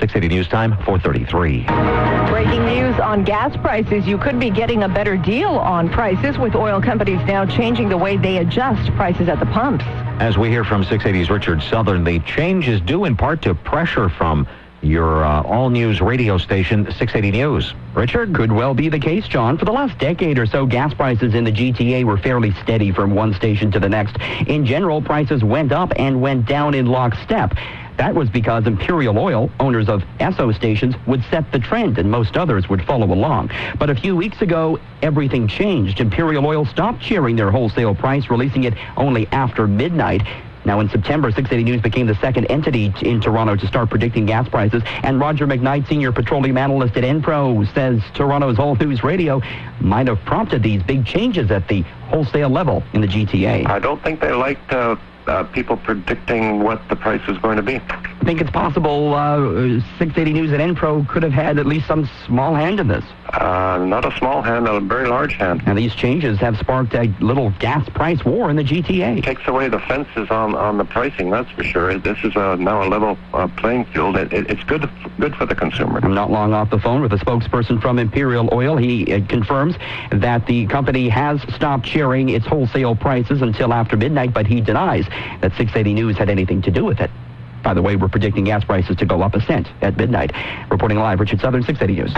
680 News Time, 4:33. Breaking news on gas prices. You could be getting a better deal on prices with oil companies now changing the way they adjust prices at the pumps. As we hear from 680's Richard Southern, the change is due in part to pressure from your all-news radio station, 680 News. Richard? Could well be the case, John. For the last decade or so, gas prices in the GTA were fairly steady from one station to the next. In general, prices went up and went down in lockstep. That was because Imperial Oil, owners of Esso stations, would set the trend and most others would follow along. But a few weeks ago, everything changed. Imperial Oil stopped sharing their wholesale price, releasing it only after midnight. Now, in September, 680 News became the second entity in Toronto to start predicting gas prices. And Roger McKnight, senior petroleum analyst at Enpro, says Toronto's All News Radio might have prompted these big changes at the wholesale level in the GTA. I don't think they liked people predicting what the price is going to be. I think it's possible 680 News and Enpro could have had at least some small hand in this. Not a small hand, a very large hand. And these changes have sparked a little gas price war in the GTA. It takes away the fences on the pricing, that's for sure. This is now a level playing field. It's good for the consumer. I'm not long off the phone with a spokesperson from Imperial Oil. He confirms that the company has stopped sharing its wholesale prices until after midnight, but he denies that 680 News had anything to do with it. By the way, we're predicting gas prices to go up a cent at midnight. Reporting live, Richard Southern, 680 News.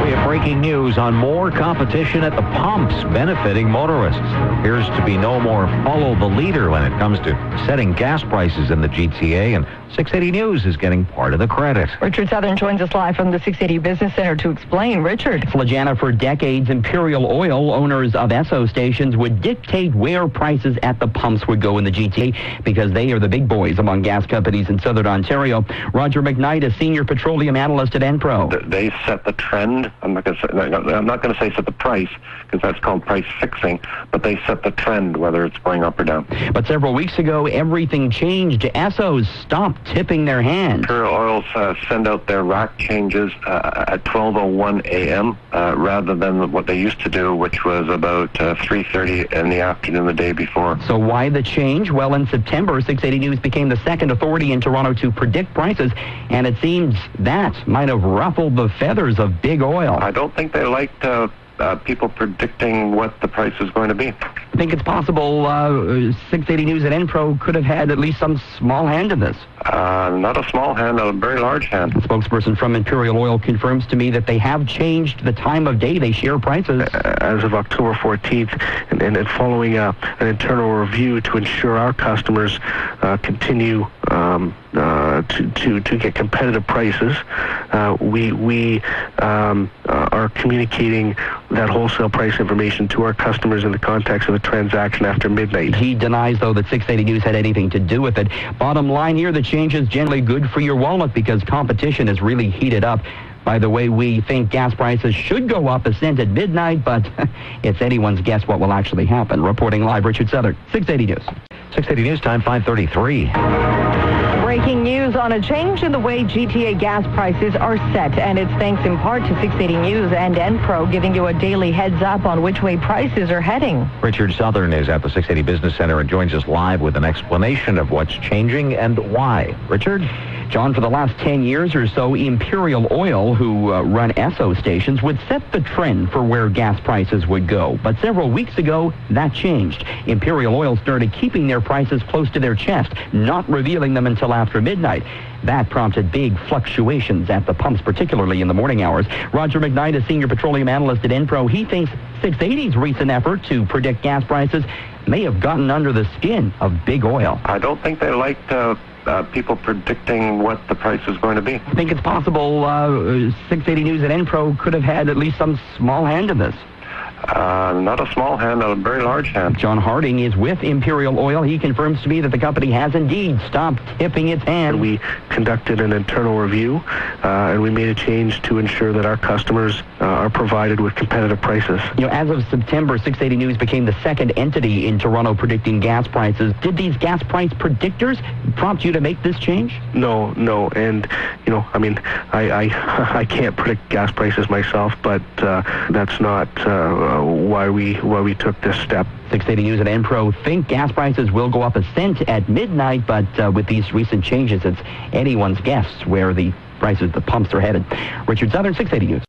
We have breaking news on more competition at the pumps benefiting motorists. There appears to be no more follow the leader when it comes to setting gas prices in the GTA, and 680 News is getting part of the credit. Richard Southern joins us live from the 680 Business Center to explain. Richard. Flagana, for decades, Imperial Oil, owners of Esso stations, would dictate where prices at the pumps would go in the GTA because they are the big boys among gas companies in Southern Ontario. Roger McKnight, a senior petroleum analyst at Enpro. They set the trend. I'm not going to say set the price, because that's called price fixing, but they set the trend, whether it's going up or down. But several weeks ago, everything changed. Essos stopped tipping their hand. Imperial Oils send out their rack changes at 12:01 a.m. Rather than what they used to do, which was about 3:30 in the afternoon the day before. So why the change? Well, in September, 680 News became the second authority in Toronto to predict prices, and it seems that might have ruffled the feathers of big oil. I don't think they liked people predicting what the price is going to be. I think it's possible 680 News and Enpro could have had at least some small hand in this. Not a small hand, a very large hand. A spokesperson from Imperial Oil confirms to me that they have changed the time of day they share prices. As of October 14th, and following an internal review to ensure our customers continue to get competitive prices, we are communicating that wholesale price information to our customers in the context of a transaction after midnight. He denies, though, that 680 News had anything to do with it. Bottom line here, the change is generally good for your wallet because competition has really heated up. By the way, we think gas prices should go up a cent at midnight, but it's anyone's guess what will actually happen. Reporting live, Richard Southern, 680 News. 680 News Time, 5:33. Breaking news on a change in the way GTA gas prices are set, and it's thanks in part to 680 News and Enpro giving you a daily heads up on which way prices are heading. Richard Southern is at the 680 Business Center and joins us live with an explanation of what's changing and why. Richard? John, for the last 10 years or so, Imperial Oil, who run Esso stations, would set the trend for where gas prices would go. But several weeks ago, that changed. Imperial Oil started keeping their prices close to their chest, not revealing them until after midnight. That prompted big fluctuations at the pumps, particularly in the morning hours. Roger McKnight, a senior petroleum analyst at Enpro, he thinks 680's recent effort to predict gas prices may have gotten under the skin of big oil. I don't think they liked people predicting what the price is going to be. I think it's possible 680 News and Enpro could have had at least some small hand in this. Not a small hand, a very large hand. John Harding is with Imperial Oil. He confirms to me that the company has indeed stopped tipping its hand. We conducted an internal review, and we made a change to ensure that our customers are provided with competitive prices. You know, as of September, 680 News became the second entity in Toronto predicting gas prices. Did these gas price predictors prompt you to make this change? No, and I mean, I can't predict gas prices myself, but that's not why we took this step. 680 News and Enpro think gas prices will go up a cent at midnight, but with these recent changes, it's anyone's guess where the prices, the pumps are headed. Richard Southern, 680 News.